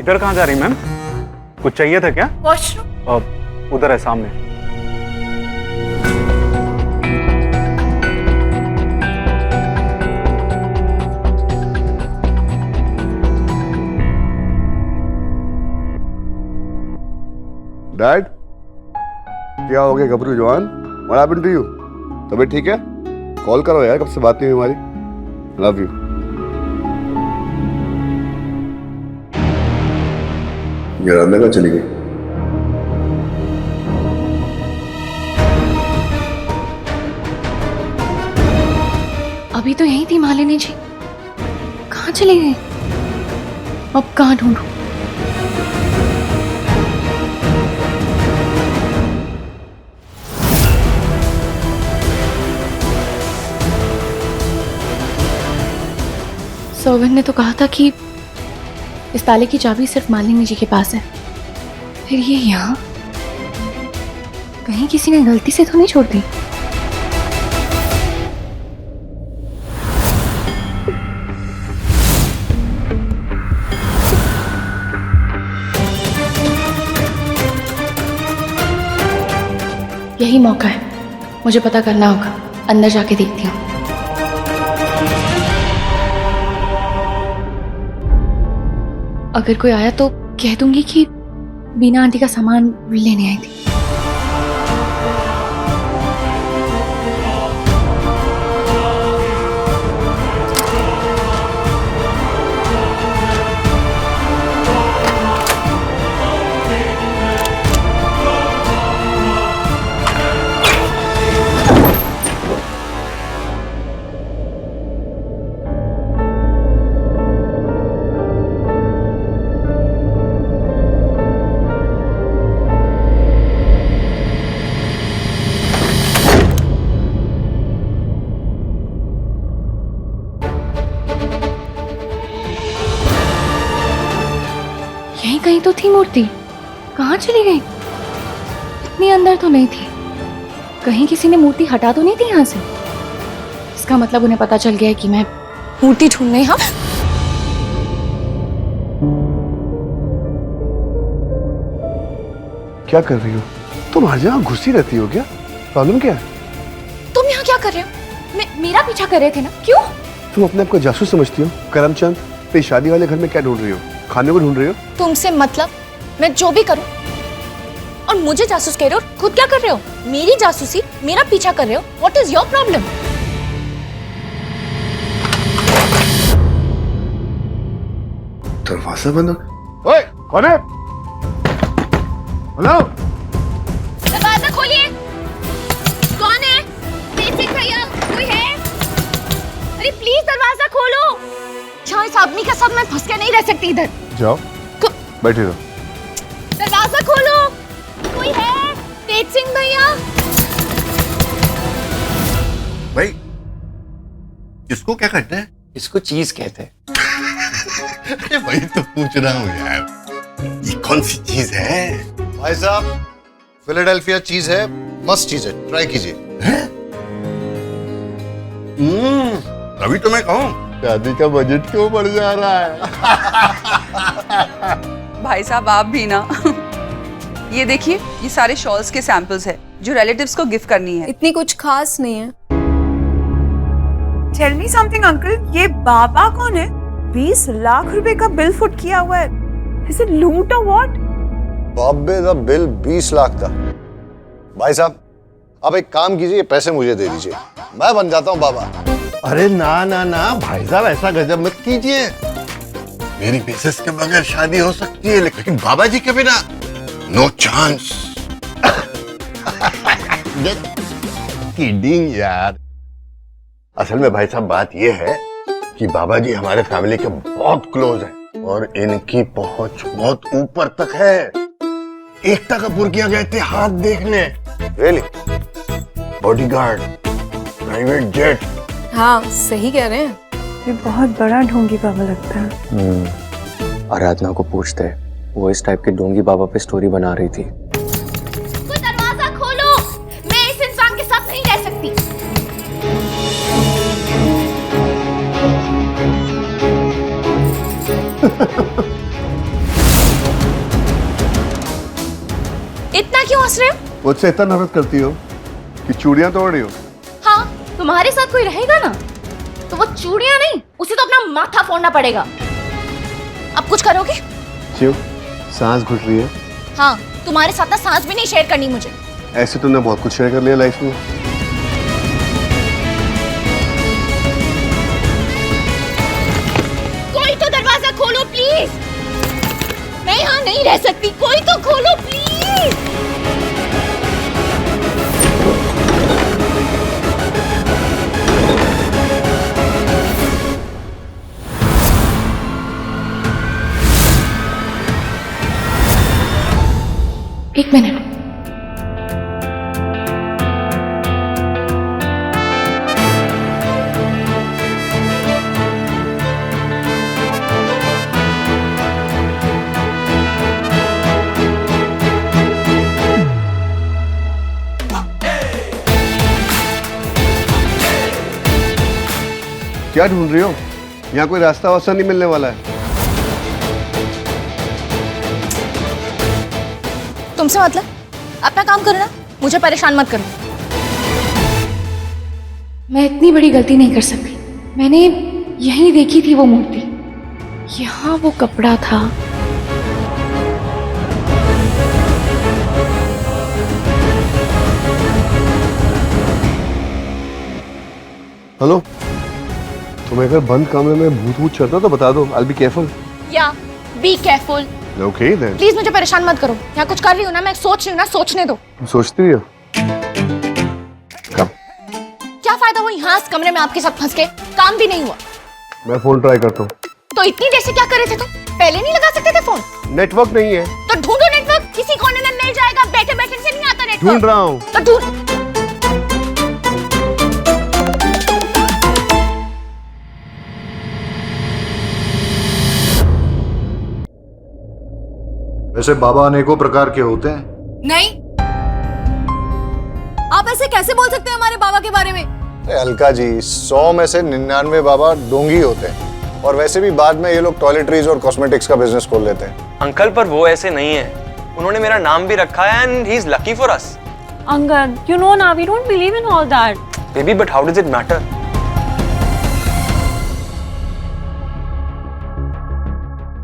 इधर कहाँ जा रही मैम? कुछ चाहिए था क्या? वॉशरूम। उधर है सामने। डैड, क्या हो गया गबरू जवान? What happened to you? तबीयत ठीक है? कॉल करो यार, कब से बात नहीं हुई हमारी। Love you. ये राधा कहाँ चली गई? अभी तो यही थी मालिनी जी, कहाँ चली गई? अब कहाँ ढूंढूं? सर्वेंट ने तो कहा था कि इस ताले की चाबी सिर्फ मालिनी जी के पास है। फिर ये यहाँ कहीं किसी ने गलती से तो नहीं छोड़ दी? यही मौका है, मुझे पता करना होगा। अंदर जाके देखती हूँ। अगर कोई आया तो कह दूंगी कि बीना आंटी का सामान लेने आई थी। यहीं कहीं तो थी मूर्ति, कहाँ चली गई? इतनी अंदर तो नहीं थी। कहीं किसी ने मूर्ति हटा तो नहीं थी यहाँ से? इसका मतलब उन्हें पता चल गया है कि मैं मूर्ति ढूंढने यहाँ। क्या कर रही हो तुम? हर जगह घुसी रहती हो क्या? प्रॉब्लम क्या है? तुम यहाँ क्या कर रहे हो? मेरा पीछा कर रहे थे ना, क्यों? तुम अपने आप को जासूस समझती हो? करमचंद, तेरी शादी वाले घर में क्या ढूंढ रही हो? खाने को ढूंढ रही हो? तुमसे मतलब मैं जो भी करूं और मुझे जासूस कह रहे हो, खुद क्या कर रहे हो? मेरी जासूसी, मेरा पीछा कर रहे हो। What is your problem? दरवाजा बंद। ओए, कौन है? हेलो, दरवाजा खोलिए। कौन है? बेसिक भैया, कोई है? अरे प्लीज दरवाजा खोलो। अच्छा, इस आदमी के साथ मैं फंस के नहीं रह सकती इधर। जाओ बैठे रहो। दरवाजा खोलो, कोई है? तेज सिंह भैया। भाई, इसको क्या कहते हैं? इसको चीज कहते हैं। अरे वही तो पूछ रहा हूँ यार, ये कौन सी चीज है? भाई साहब, फिलाडेल्फिया चीज है, मस्त चीज है, ट्राई कीजिए। अभी तो मैं कहूँ शादी का बजट क्यों बढ़ जा रहा है? भाई साहब आप भी ना। ये देखिए, ये सारे शॉल्स के सैंपल्स है जो रिलेटिव्स को गिफ्ट करनी है। इतनी कुछ खास नहीं है। टेल मी समथिंग अंकल, ये बाबा कौन है? 20 लाख रुपए का बिल फुट किया हुआ है। इज इट लूट और व्हाट? बाबे दा बिल 20 लाख था। भाई साहब, आप एक काम कीजिए, पैसे मुझे दे दीजिए, मैं बन जाता हूँ बाबा। अरे ना ना ना भाई साहब, ऐसा गजब मत कीजिए। मेरी मिसेस के बगैर शादी हो सकती है, लेकिन बाबा जी के बिना नो चांस। किडिंग यार। असल में भाई साहब बात यह है कि बाबा जी हमारे फैमिली के बहुत क्लोज हैं और इनकी पहुंच बहुत ऊपर तक है। एकता कपूर के गए थे हाथ देखने। रियली? Bodyguard, private jet. हाँ सही कह रहे हैं। ये बहुत बड़ा ढोंगी बाबा लगता है। आराधना को पूछते, वो इस टाइप के ढोंगी बाबा पे स्टोरी बना रही थी। तो दरवाजा खोलो, मैं इस इंसान के साथ नहीं रह सकती। मुझसे इतना नफरत करती हो कि चूड़ियां तोड़ रही हो? हाँ, तुम्हारे साथ कोई रहेगा ना तो वो चूड़ियां नहीं, उसे तो अपना माथा फोड़ना पड़ेगा। अब कुछ करोगे? क्यों? सांस घुट रही है? हाँ, तुम्हारे साथ ना सांस भी नहीं शेयर करनी मुझे। ऐसे तुमने बहुत कुछ शेयर कर लिया लाइफ में। कोई तो दरवाजा खोलो प्लीज। मैं यहाँ नहीं रह सकती, कोई तो खोलो प्लीज। एक मिनट। क्या ढूंढ रही हो? यहाँ कोई रास्ता वास्ता नहीं मिलने वाला है। तुमसे मतलब? अपना काम करो ना, मुझे परेशान मत करो। मैं इतनी बड़ी गलती नहीं कर सकती। मैंने यहीं देखी थी वो मूर्ति, यहाँ वो कपड़ा था। हेलो, तुम्हें अगर बंद कमरे में भूत वूत चढ़ता तो बता दो। I'll be careful. या be careful. Okay then. Please मुझे परेशान मत करो। यहाँ कुछ कर रही हूँ ना, मैं सोच रही हूँ ना, सोचने दो। सोचती हो? कब? क्या फायदा वो यहाँ इस कमरे में आपके साथ फंस के? काम भी नहीं हुआ। मैं फोन ट्राई करता हूँ। तो इतनी देर से क्या कर रहे थे तुम? पहले नहीं लगा सकते थे फोन? नेटवर्क नहीं है। तो ढूंढो नेटवर्क, किसी कोने में मिल जाएगा। बैठे बैठे से नहीं आता नेटवर्क। ढूंढ रहा हूँ। तो ढूंढ। वैसे बाबा अनेकों प्रकार के होते हैं। नहीं, आप ऐसे कैसे बोल सकते हैं हमारे बाबा के बारे में? अरे अलका जी, 100 में से 99 बाबा डोंगी होते हैं। और वैसे भी बाद में ये लोग टॉयलेटरीज और कॉस्मेटिक्स का बिजनेस खोल लेते हैं। अंकल पर वो ऐसे नहीं है, उन्होंने मेरा नाम भी रखा है and he is lucky for us. Angad, you know now we don't believe in all that. Baby but how does it matter?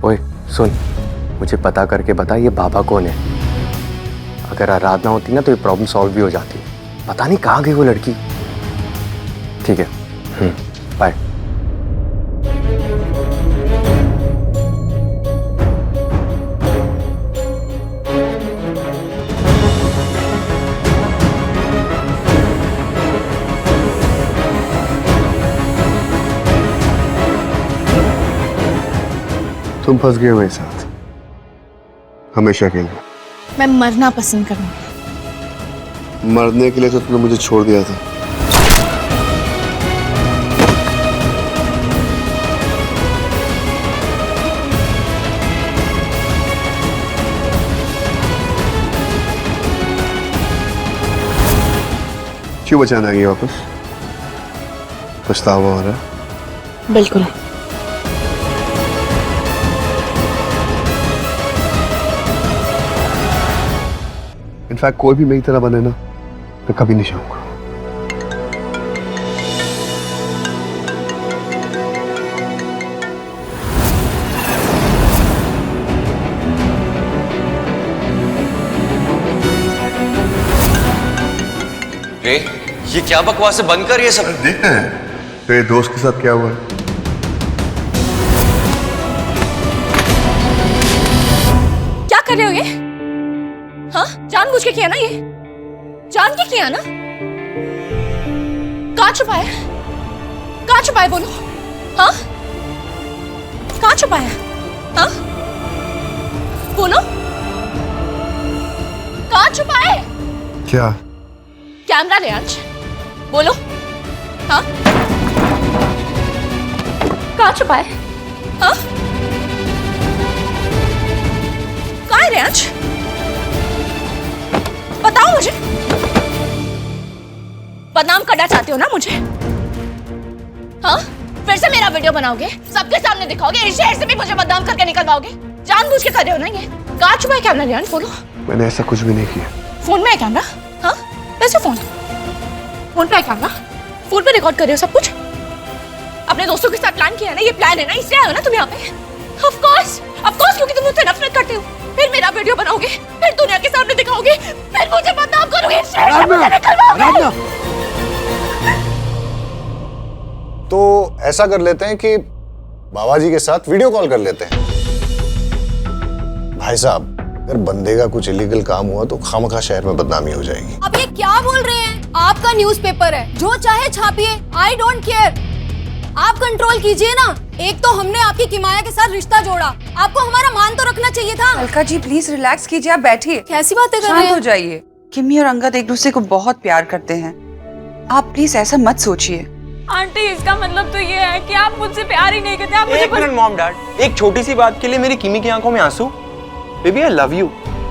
ओए सुन, मुझे पता करके बता ये बाबा कौन है। अगर आराधना होती ना तो ये प्रॉब्लम सॉल्व भी हो जाती। पता नहीं कहाँ गई वो लड़की। ठीक है, बाय। तुम फंस गए मेरे साथ हमेशा के लिए। मैं मरना पसंद करूंगी। मरने के लिए तो तुमने मुझे छोड़ दिया था। क्यों बचाना आ गई वापस? पछतावा हो रहा है? बिल्कुल। इनफैक्ट कोई भी मेरी तरह बने ना, मैं कभी नहीं चाहूंगा। रे, ये क्या बकवास है? बंद कर ये सब। देखते हैं तेरे दोस्त के साथ क्या हुआ है। क्या कर रहे हो ये? हाँ, जानबूझ के किया ना ये? जान के किया ना? कहाँ छुपाया? कहाँ छुपाया बोलो? हाँ? कहाँ छुपाया? हाँ? बोलो? कहाँ छुपाए? क्या? कैमरा ले अंश, बोलो? हाँ? कहाँ छुपाए? हाँ? कहाँ है अंश? बताओ मुझे। बदनाम करना चाहते हो ना मुझे? हाँ? फिर से मेरा वीडियो बनाओगे, सबके सामने दिखाओगे, इस शहर से भी मुझे बदनाम करके निकलवाओगे? जानबूझ के कर रहे हो ना ये? कहाँ छुपाए कैमरा? बोलो। मैंने ऐसा कुछ भी नहीं किया। फोन में है कैमरा? हाँ, वैसे फोन पे है कैमरा? फोन पे रिकॉर्ड कर रहे हो सब कुछ? अपने दोस्तों के साथ प्लान किया है ना, ये प्लान है ना, इसलिए आए हो ना तुम यहाँ पे? ऑफ कोर्स क्योंकि तुम मुझसे नफरत करते हो। फिर मेरा वीडियो बनाओगे, फिर दुनिया के सामने दिखाओगे, फिर मुझे बदनाम करोगे, तो ऐसा कर लेते हैं कि बाबा जी के साथ वीडियो कॉल कर लेते हैं। भाई साहब, अगर बंदे का कुछ इलीगल काम हुआ तो खामखा शहर में बदनामी हो जाएगी। अब ये क्या बोल रहे हैं? आपका न्यूज़पेपर है, जो चाहे छापिए, आई डोंट केयर। आप कंट्रोल कीजिए ना। एक तो हमने आपकी किमाया के साथ रिश्ता जोड़ा, आपको हमारा मान तो रखना चाहिए था। अलका जी प्लीज रिलैक्स कीजिए, आप बैठिए, कैसी बातें कर रहे शांत हैं? हो जाइए। किमी और अंगद एक दूसरे को बहुत प्यार करते हैं, आप प्लीज ऐसा मत सोचिए। आंटी, इसका मतलब तो ये है कि आप मुझसे प्यार ही नहीं करते, आप मुझे एक मिनट मॉम डैड, एक छोटी सी बात के लिए मेरी किमी की आंखों में आंसू। Baby I love you.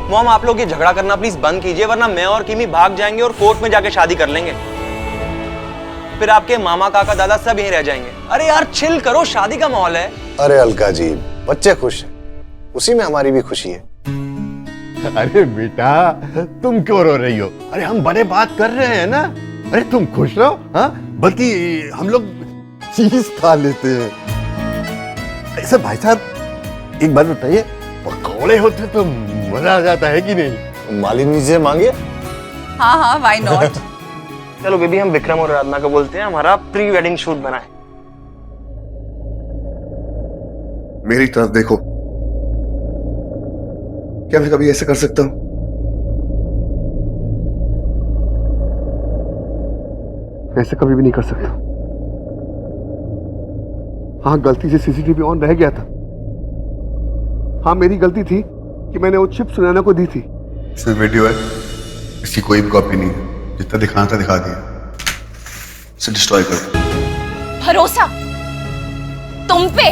Mom आप लोग ये झगड़ा करना प्लीज बंद कीजिए, वरना मैं और किमी भाग जाएंगे और कोर्ट में जाके शादी कर लेंगे। फिर आपके मामा काका दादा सब यहीं रह जाएंगे। अरे यार चिल करो, शादी का माहौल है। अरे अलका जी, बच्चे खुश हैं, उसी में हमारी भी खुशी है। अरे बेटा, तुम क्यों रो रही हो? अरे हम बड़े बात कर रहे हैं ना। अरे तुम खुश रहो, हाँ? बल्कि हम लोग चीज खा लेते हैं। ऐसे भाई साहब एक बात बताइए, पकौड़े होते तो मजा आ जाता है कि नहीं? मालिनी से मांगे। हाँ व्हाई नॉट। चलो बेबी, हम विक्रम और आराधना को बोलते हैं हमारा प्री वेडिंग शूट बनाए। मेरी तरफ देखो, क्या मैं कभी ऐसे कर सकता हूं? ऐसे कभी भी नहीं कर सकता। हाँ, गलती से सीसीटीवी ऑन रह गया था। हाँ, मेरी गलती थी कि मैंने वो चिप सुनैना को दी थी। सिर्फ वीडियो है, इसकी कोई भी कॉपी नहीं है। जितना दिखाना था दिखा दिया, इसे डिस्ट्रॉय कर। भरोसा तुम पे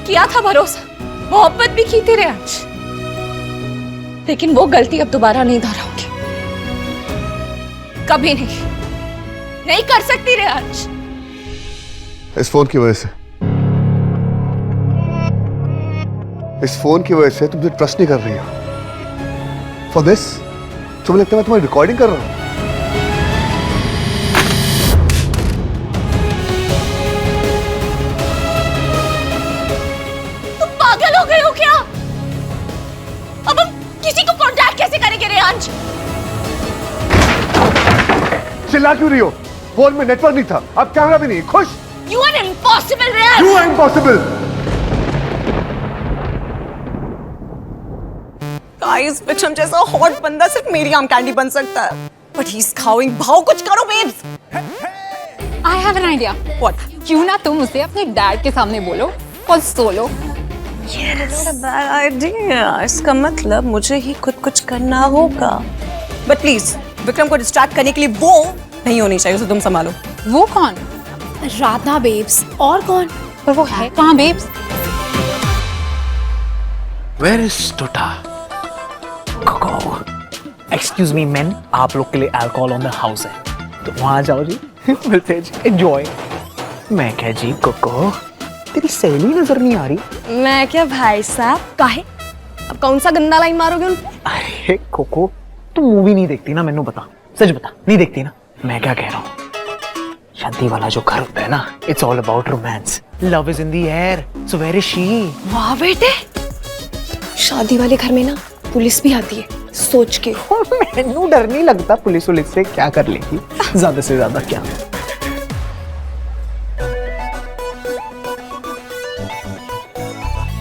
किया था, भरोसा, मोहब्बत भी की थी रियांश, लेकिन वो गलती अब दोबारा नहीं दोहराऊंगी, कभी नहीं कर सकती रियांश। इस फोन की वजह से, इस फोन की वजह से तुम मुझे ट्रस्ट नहीं कर रही हो। फॉर दिस तुम्हें लगता है मैं तुम्हारी रिकॉर्डिंग कर रहा हूं? तुम पागल हो गए हो क्या? अब हम किसी को कांटेक्ट कैसे करेंगे रियांश? चिल्ला क्यों रही हो? फोन में नेटवर्क नहीं था, अब कैमरा भी नहीं। खुश? You are impossible, Riyansh. You are impossible. Guys, Vikram जैसा हॉट बंदा सिर्फ मेरी आम कैंडी बन सकता है। बट ही इज खाओइंग। भाव कुछ करो babes. I have an idea. What? क्यों ना तुम उसे अपने डैड के सामने बोलो और सोलो। Bad idea. इसका मतलब मुझे ही खुद कुछ करना होगा। बट प्लीज, विक्रम को डिस्ट्रैक्ट करने के लिए वो नहीं होनी चाहिए, उसे तुम संभालो। वो कौन? राधा बेब्स। और कौन? पर वो है कहाँ babes? Where is Tota? Excuse me men, आप लोग के लिए अल्कोहल ऑन द हाउस है, तो वहां जाओ जी, मिलते जी, एंजॉय। मैं क्या जी कोको, तेरी सहेली नजर नहीं आ रही? मैं क्या भाई साहब, काहे? अब कौन सा गंदा लाइन मारोगे उन पे? अरे कोको, तुम मूवी नहीं देखती ना, मैनू बता, सच बता, नहीं देखती ना? मैं क्या कह रहा हूँ, शादी वाला जो घर होता है ना, it's all about romance, love is in the air, so where is she? वाह बेटे, शादी वाले घर में ना पुलिस भी आती है, सोच के। मैनू डर नहीं लगता पुलिस से, क्या कर लेगी ज्यादा से ज्यादा क्या?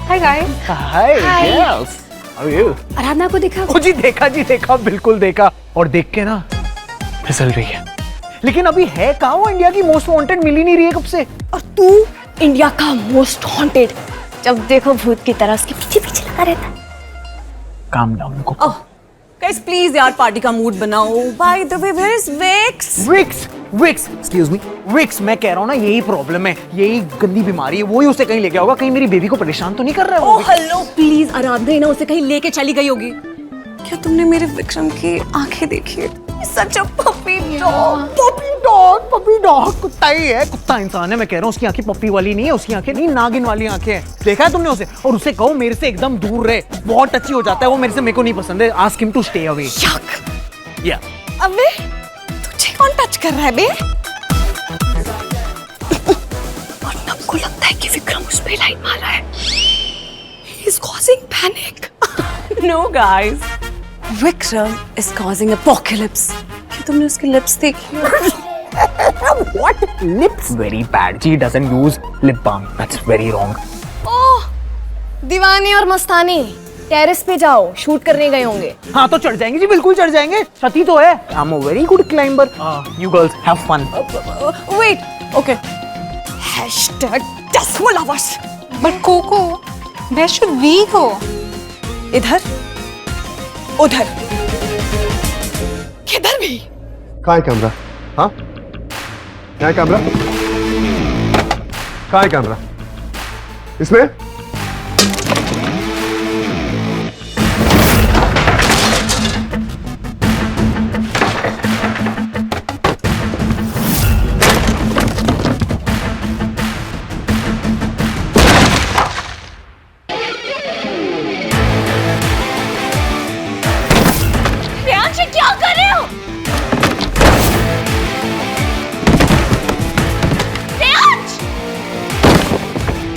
Hi guys. Hi girls, how are you? Aradhana को देखा? ओ जी देखा, बिल्कुल देखा, और देख के ना फिसल रही है। लेकिन अभी है कहाँ वो? इंडिया की मोस्ट वांटेड मिल ही नहीं रही है कब से। और तू इंडिया का मोस्ट हॉन्टेड, जब देखो भूत की तरह उसके पीछे पीछे लगा रहता है। काम डाउन को। गाइस प्लीज यार, पार्टी का मूड बनाओ। By the way, where is Vicks? Vicks, excuse me, Vicks, मैं कह रहा हूँ ना, यही प्रॉब्लम है, यही गंदी बीमारी है, वही उसे कहीं ले गया होगा, कहीं मेरी बेबी को परेशान तो नहीं कर रहा है? ओह हेलो, प्लीज आराधना ही ना उसे कहीं लेके चली गई होगी। क्या तुमने मेरे विक्रम की आंखें देखी? Such a puppy dog. Puppy dog कुत्ता ही है, कुत्ता इंसान है। मैं कह रहा हूँ उसकी आंखें पप्पी वाली नहीं है, उसकी आंखें नहीं नागिन वाली आंखें हैं। देखा है तुमने उसे? और उसे कहो मेरे से एकदम दूर रहे, बहुत टची हो जाता है वो मेरे से, मेरे को नहीं पसंद है। Ask him to stay away. या अबे तुझे कौन टच कर रहा है बे? और तब को लगता है कि विक्रम उस पे लाइट मार रहा है। He is causing panic. No guys, Vikram is causing apocalypse. क्या तुमने उसकी लिप्स देखी? What? Lips? Very bad. She doesn't use lip balm. That's very wrong. ओह, दीवानी और मस्तानी टेरेस पे जाओ, शूट करने गए होंगे। हाँ तो चढ़ जाएंगे जी, बिल्कुल चढ़ जाएंगे। छती तो है। I'm a very good climber. You girls have fun. Wait, okay. Hashtag Desmo lovers. But Coco, that should we go. इधर, उधर, किधर भी? कहाँ है कैमरा? हाँ, क्या है कैमरा? कहाँ है कैमरा? इसमें? प्रियांश, क्या कर रहे हो? प्रियांश!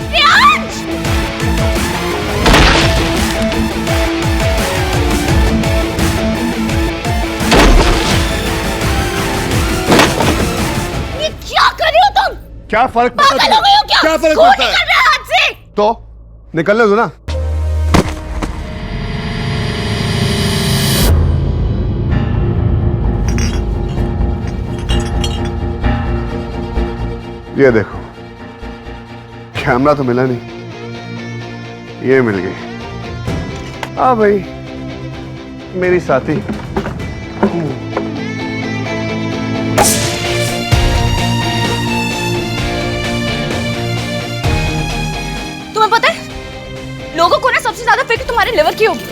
प्रियांश! ये क्या कर रहे हो तुम? क्या फर्क पड़ता पागल हो गए हो क्या? क्या फर्क खून पड़ता है? निकल रहा है हाथ से। तो निकलने दो ना। ये देखो, कैमरा तो मिला नहीं, ये मिल गई। हाँ भाई, मेरी साथी। तुम्हें पता है, लोगों को ना सबसे ज्यादा फिक्र तुम्हारे लिवर की होगी,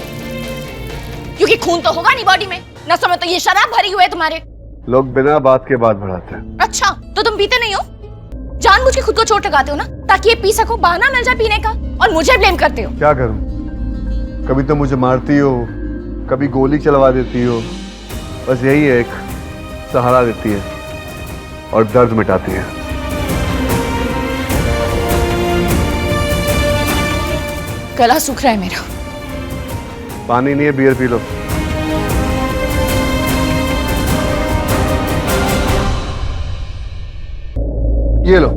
क्योंकि खून तो होगा नहीं बॉडी में, नसों में तो ये शराब भरी हुई है तुम्हारे। लोग बिना बात के बात बढ़ाते हैं। अच्छा, तो तुम पीते नहीं हो? जानबूझ के खुद को चोट लगाते हो ना, ताकि ये पी सको, बहाना मिल जाए पीने का, और मुझे ब्लेम करते हो। क्या करूं? कभी तो मुझे मारती हो, कभी गोली चलवा देती हो, बस यही है, एक सहारा देती है और दर्द मिटाती है। गला सूख रहा है मेरा। पानी नहीं है, बियर पी लो। ये लो।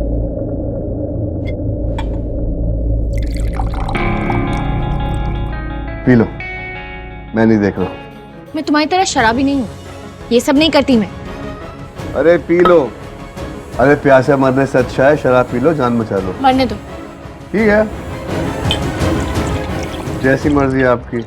पी लो, मैं नहीं देख रहा। मैं तुम्हारी तरह शराबी नहीं हूँ, ये सब नहीं करती मैं। अरे पी लो। अरे प्यासे मरने से अच्छा है शराब पी लो, जान बचा लो। मरने दो। ठीक है, जैसी मर्जी आपकी।